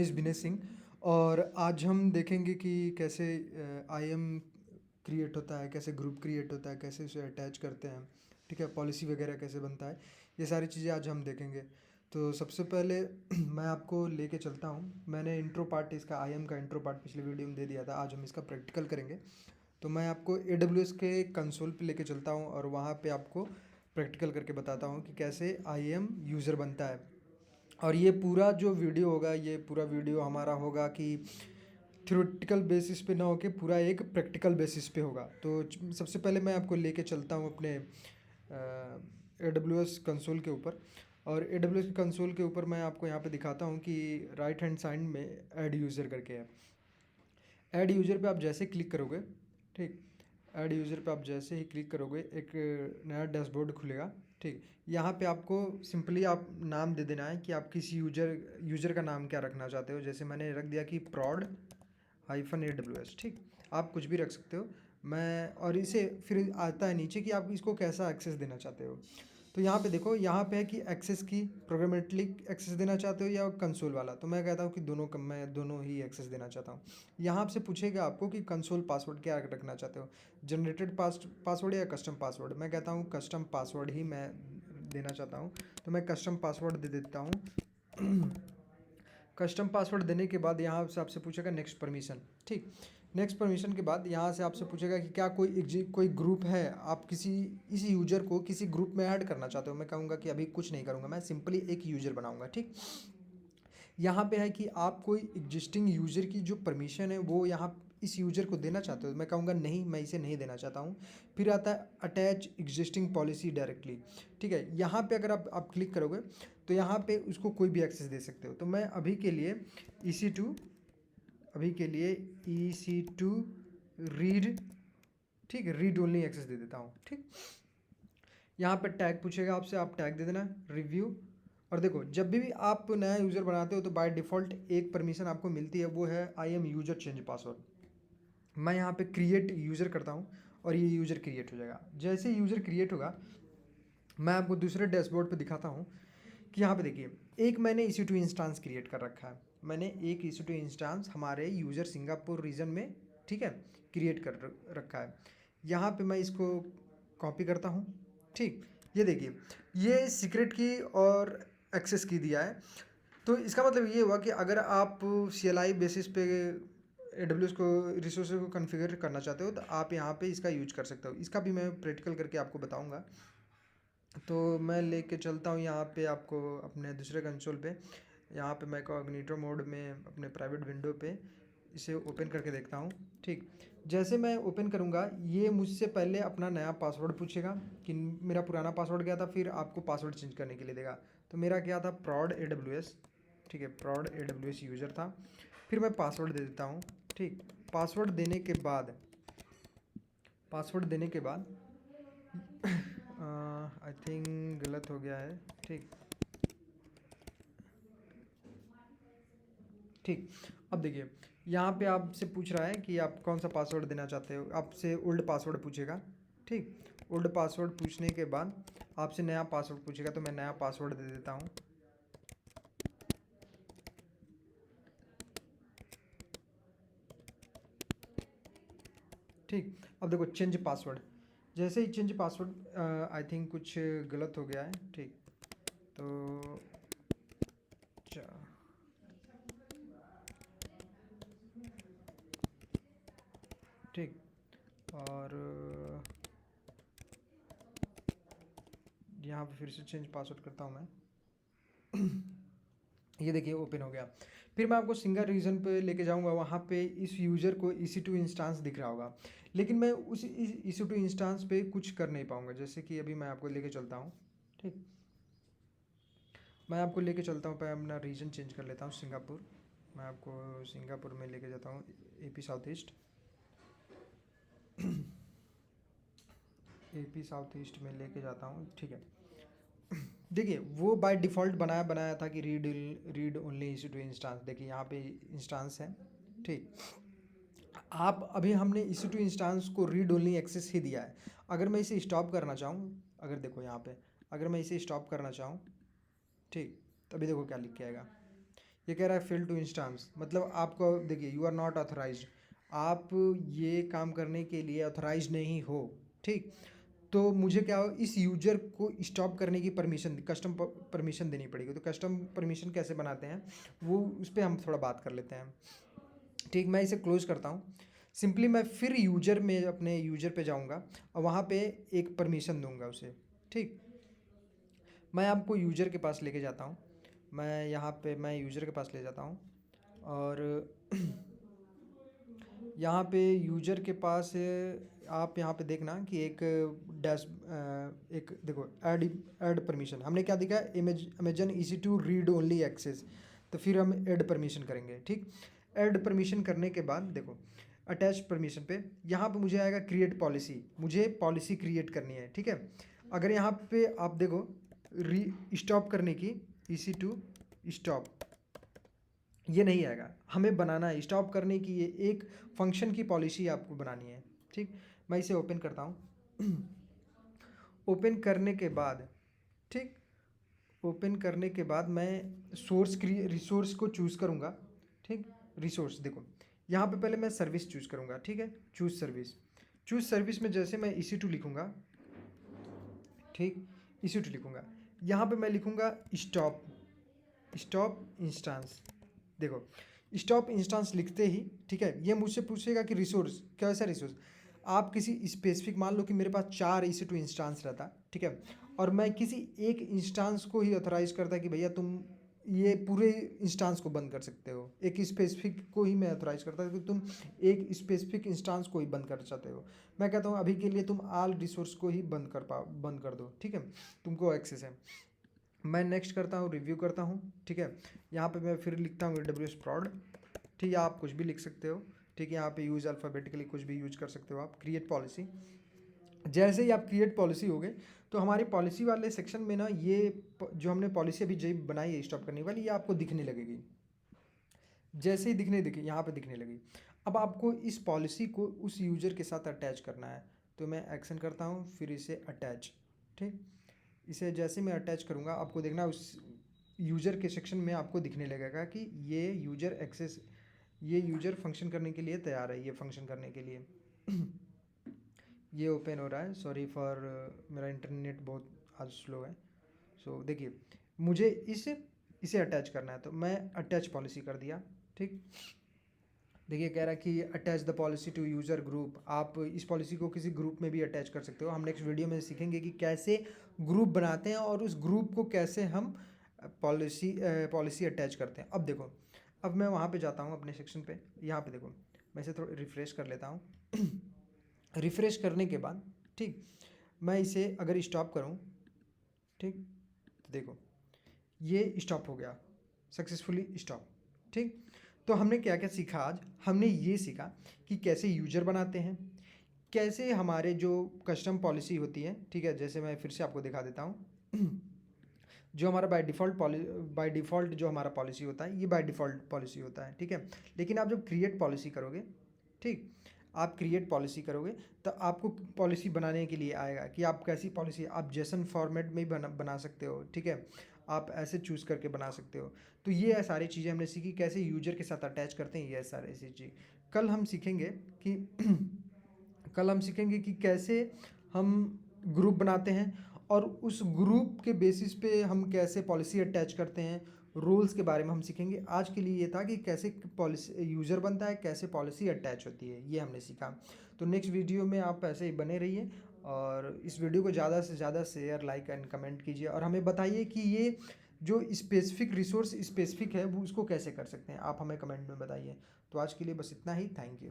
इस विनय सिंह। और आज हम देखेंगे कि कैसे आईएम क्रिएट होता है, कैसे ग्रुप क्रिएट होता है, कैसे उसे अटैच करते हैं, ठीक है, पॉलिसी वगैरह कैसे बनता है, ये सारी चीज़ें आज हम देखेंगे। तो सबसे पहले मैं आपको लेके चलता हूँ। मैंने इंट्रो पार्ट इसका आईएम का इंट्रो पार्ट पिछले वीडियो में दे दिया था, आज हम इसका प्रैक्टिकल करेंगे। तो मैं आपको AWS के कंसोल पे लेके चलता हूँ और वहाँ पे आपको प्रैक्टिकल करके बताता हूँ कि कैसे आईएम यूज़र बनता है। और ये पूरा जो वीडियो होगा, ये पूरा वीडियो हमारा होगा कि थ्योरेटिकल बेसिस पे ना होके पूरा एक प्रैक्टिकल बेसिस पे होगा। तो सबसे पहले मैं आपको लेके चलता हूँ अपने AWS कंसोल के ऊपर। और AWS के कंसोल के ऊपर मैं आपको यहाँ पे दिखाता हूँ कि राइट हैंड साइड में ऐड यूज़र करके है। ऐड यूज़र पे आप जैसे क्लिक करोगे, ठीक, ऐड यूज़र पे आप जैसे ही क्लिक करोगे एक नया डैशबोर्ड खुलेगा। ठीक, यहाँ पे आपको सिंपली आप नाम दे देना है कि आप किस यूज़र का नाम क्या रखना चाहते हो। जैसे मैंने रख दिया कि prod-AWS, ठीक, आप कुछ भी रख सकते हो। मैं और इसे फिर आता है नीचे कि आप इसको कैसा एक्सेस देना चाहते हो। तो यहाँ पे देखो, यहाँ पे है कि एक्सेस की प्रोग्रामेटली एक्सेस देना चाहते हो या कंसोल वाला। तो मैं कहता हूँ कि मैं दोनों ही एक्सेस देना चाहता हूँ। यहाँ आपसे पूछेगा आपको कि कंसोल पासवर्ड क्या रखना चाहते हो, जनरेटेड पासवर्ड या कस्टम पासवर्ड। मैं कहता हूँ कस्टम पासवर्ड ही मैं देना चाहता हूँ, तो मैं कस्टम पासवर्ड दे देता हूँ। कस्टम पासवर्ड देने के बाद यहाँ से आपसे पूछेगा नेक्स्ट परमिशन, ठीक। नेक्स्ट परमिशन के बाद यहाँ से आपसे पूछेगा कि क्या कोई ग्रुप है, आप इस यूजर को किसी ग्रुप में ऐड करना चाहते हो। मैं कहूँगा कि अभी कुछ नहीं करूँगा, मैं सिंपली एक यूजर बनाऊँगा, ठीक। यहाँ पे है कि आप कोई एग्जिस्टिंग यूज़र की जो परमिशन है वो यहाँ इस यूज़र को देना चाहते हो। मैं कहूँगा नहीं, मैं इसे नहीं देना चाहता हूँ। फिर आता है अटैच एग्जिस्टिंग पॉलिसी डायरेक्टली, ठीक है। यहाँ पे अगर आप क्लिक करोगे तो यहाँ पे उसको कोई भी एक्सेस दे सकते हो। तो मैं अभी के लिए EC2 रीड, ठीक है, रीड ओनली एक्सेस दे देता हूँ, ठीक। यहाँ पे टैग पूछेगा आपसे, आप टैग दे देना रिव्यू। और देखो, जब भी आप नया यूज़र बनाते हो तो बाय डिफ़ॉल्ट एक परमिशन आपको मिलती है, वो है I am user change password. मैं यहाँ पे क्रिएट यूज़र करता हूँ और ये यूज़र क्रिएट हो जाएगा। जैसे यूज़र क्रिएट होगा, मैं आपको दूसरे डैशबोर्ड पे दिखाता हूँ कि यहाँ पे देखिए, एक मैंने EC2 इंस्टांस क्रिएट कर रखा है। मैंने एक EC2 इंस्टांस हमारे यूज़र सिंगापुर रीजन में, ठीक है, क्रिएट कर रखा है। यहाँ पे मैं इसको कॉपी करता हूँ, ठीक। ये देखिए, ये सीक्रेट की और एक्सेस की दिया है। तो इसका मतलब ये हुआ कि अगर आप CLI बेसिस पे AWS को रिसोर्स को कॉन्फ़िगर करना चाहते हो तो आप यहाँ पे इसका यूज कर सकते हो। इसका भी मैं प्रैक्टिकल करके आपको बताऊँगा। तो मैं लेके चलता हूँ यहाँ पे आपको अपने दूसरे कंसोल पे। यहाँ पे मैं कॉग्निटो मोड में अपने प्राइवेट विंडो पे इसे ओपन करके देखता हूँ, ठीक। जैसे मैं ओपन करूँगा, ये मुझसे पहले अपना नया पासवर्ड पूछेगा कि मेरा पुराना पासवर्ड क्या था, फिर आपको पासवर्ड चेंज करने के लिए देगा। तो मेरा क्या था, prod-AWS, ठीक है, prod-AWS यूज़र था। फिर मैं पासवर्ड दे देता हूँ, ठीक। पासवर्ड देने के बाद आई थिंक गलत हो गया है, ठीक। ठीक, अब देखिए, यहाँ पे आपसे पूछ रहा है कि आप कौन सा पासवर्ड देना चाहते हो। आपसे ओल्ड पासवर्ड पूछेगा, ठीक। ओल्ड पासवर्ड पूछने के बाद आपसे नया पासवर्ड पूछेगा, तो मैं नया पासवर्ड दे देता हूँ, ठीक। अब देखो चेंज पासवर्ड, जैसे ही चेंज पासवर्ड, आई थिंक कुछ गलत हो गया है, ठीक। तो ठीक, और यहाँ पे फिर से चेंज पासवर्ड करता हूँ मैं। ये देखिए ओपन हो गया। फिर मैं आपको सिंगल रीजन पे लेके जाऊंगा, वहाँ पे इस यूज़र को EC2 इंस्टांस दिख रहा होगा, लेकिन मैं उस EC2 इंस्टांस पे कुछ कर नहीं पाऊंगा। जैसे कि अभी मैं आपको लेके चलता हूँ, ठीक। मैं आपको लेके चलता हूँ, पहले अपना रीजन चेंज कर लेता हूँ, सिंगापुर। मैं आपको सिंगापुर में लेके जाता हूँ, AP south east. AP south east में लेके जाता हूँ, ठीक है। देखिए, वो बाय डिफ़ॉल्ट बनाया था कि रीड ओनली EC2 इंस्टांस। देखिए यहाँ पे इंस्टांस है, ठीक। आप अभी हमने EC2 इंस्टांस को रीड ओनली एक्सेस ही दिया है। अगर मैं इसे स्टॉप करना चाहूँ, अगर देखो यहाँ पे, अगर मैं इसे स्टॉप करना चाहूँ, ठीक, तभी देखो क्या लिख के आएगा। ये कह रहा है फेल टू इंस्टांस, मतलब आपको देखिए यू आर नॉट ऑथराइज्ड, आप ये काम करने के लिए ऑथराइज नहीं हो, ठीक। तो मुझे क्या हो, इस यूजर को स्टॉप करने की परमिशन, कस्टम परमिशन देनी पड़ेगी। तो कस्टम परमिशन कैसे बनाते हैं वो उस पर हम थोड़ा बात कर लेते हैं, ठीक। मैं इसे क्लोज करता हूँ। सिंपली मैं फिर यूजर में अपने यूजर पे जाऊँगा और वहाँ पे एक परमिशन दूंगा उसे, ठीक। मैं आपको यूजर के पास लेके जाता हूँ, मैं यहाँ पे मैं यूजर के पास ले जाता हूँ और यहाँ पे यूजर के पास आप यहाँ पे देखना कि एक डैश एक देखो ऐड परमिशन हमने क्या दिखा, Amazon EC2 read only access. तो फिर हम ऐड परमिशन करेंगे, ठीक। ऐड परमिशन करने के बाद देखो अटैच परमिशन पे यहाँ पे मुझे आएगा क्रिएट पॉलिसी, मुझे पॉलिसी क्रिएट करनी है, ठीक है। अगर यहाँ पे आप देखो स्टॉप करने की EC2 स्टॉप, ये नहीं आएगा, हमें बनाना है स्टॉप करने की, ये एक फंक्शन की पॉलिसी आपको बनानी है, ठीक। मैं इसे ओपन करता हूँ। ओपन करने के बाद, ठीक, ओपन करने के बाद मैं रिसोर्स को चूज़ करूँगा, ठीक। रिसोर्स देखो यहाँ पे पहले मैं सर्विस चूज़ करूँगा, ठीक है। चूज़ सर्विस में जैसे मैं EC2 लिखूँगा, ठीक, EC2 लिखूँगा, यहाँ पे मैं लिखूँगा स्टॉप इंस्टांस। देखो स्टॉप इंस्टांस लिखते ही, ठीक है, ये मुझसे पूछेगा कि रिसोर्स कैसा रिसोर्स, आप किसी स्पेसिफिक, मान लो कि मेरे पास 4 EC2 इंस्टांस रहता, ठीक है, और मैं किसी एक इंस्टांस को ही ऑथराइज करता कि भैया तुम ये पूरे इंस्टांस को बंद कर सकते हो, एक स्पेसिफिक को ही मैं ऑथराइज करता कि तुम एक स्पेसिफिक इंस्टांस को ही बंद कर चाहते हो। मैं कहता हूँ अभी के लिए तुम ऑल रिसोर्स को ही बंद कर दो, ठीक है, तुमको एक्सेस है। मैं नेक्स्ट करता हूँ, रिव्यू करता हूँ, ठीक है। यहाँ पे मैं फिर लिखता हूँ AWS prod, ठीक है, आप कुछ भी लिख सकते हो, ठीक है। यहाँ पे यूज़ अल्फ़ाबेटिकली कुछ भी यूज कर सकते हो आप। क्रिएट पॉलिसी, जैसे ही आप क्रिएट पॉलिसी हो गए तो हमारी पॉलिसी वाले सेक्शन में ना ये जो हमने पॉलिसी अभी जो बनाई है स्टॉप करने वाली, ये आपको दिखने लगेगी। जैसे ही दिखे यहाँ पे दिखने लगी। अब आपको इस पॉलिसी को उस यूजर के साथ अटैच करना है, तो मैं एक्शन करता हूँ, फिर इसे अटैच, ठीक। इसे जैसे मैं अटैच करूँगा आपको देखना उस यूज़र के सेक्शन में आपको दिखने लगेगा कि ये यूज़र फंक्शन करने के लिए तैयार है, ये फंक्शन करने के लिए। ये ओपन हो रहा है, सॉरी फॉर मेरा इंटरनेट बहुत आज स्लो है। सो देखिए मुझे इसे अटैच करना है, तो मैं अटैच पॉलिसी कर दिया, ठीक। देखिए कह रहा है कि attach the policy to user group, आप इस पॉलिसी को किसी ग्रुप में भी अटैच कर सकते हो। हम नेक्स्ट वीडियो में सीखेंगे कि कैसे ग्रुप बनाते हैं और उस ग्रुप को कैसे हम पॉलिसी अटैच करते हैं। अब देखो, अब मैं वहाँ पे जाता हूँ अपने सेक्शन पे, यहाँ पे देखो मैं इसे थोड़ा रिफ़्रेश कर लेता हूँ। रिफ़्रेश करने के बाद, ठीक, मैं इसे अगर स्टॉप करूँ, ठीक, तो देखो ये स्टॉप हो गया, सक्सेसफुली स्टॉप, ठीक। तो हमने क्या क्या सीखा आज, हमने ये सीखा कि कैसे यूजर बनाते हैं, कैसे हमारे जो कस्टम पॉलिसी होती है, ठीक है। जैसे मैं फिर से आपको दिखा देता हूँ। जो हमारा बाय डिफ़ॉल्ट जो हमारा पॉलिसी होता है, ये बाय डिफ़ॉल्ट पॉलिसी होता है, ठीक है। लेकिन आप जब क्रिएट पॉलिसी करोगे, ठीक, आप क्रिएट पॉलिसी करोगे तो आपको पॉलिसी बनाने के लिए आएगा कि आप कैसी पॉलिसी, आप जेसन फॉर्मेट में भी बना सकते हो, ठीक है, आप ऐसे चूज़ करके बना सकते हो। तो ये सारी चीज़ें हमने सीखी, कैसे यूजर के साथ अटैच करते हैं, ये सारी ऐसी चीज़। कल हम सीखेंगे कि कल हम सीखेंगे कि कैसे हम ग्रुप बनाते हैं और उस ग्रुप के बेसिस पे हम कैसे पॉलिसी अटैच करते हैं, रूल्स के बारे में हम सीखेंगे। आज के लिए ये था कि कैसे पॉलिसी यूज़र बनता है, कैसे पॉलिसी अटैच होती है, ये हमने सीखा। तो नेक्स्ट वीडियो में आप ऐसे ही बने रहिए और इस वीडियो को ज़्यादा से ज़्यादा शेयर, लाइक एंड कमेंट कीजिए और हमें बताइए कि ये जो स्पेसिफिक रिसोर्स स्पेसिफिक है वो उसको कैसे कर सकते हैं, आप हमें कमेंट में बताइए। तो आज के लिए बस इतना ही, थैंक यू।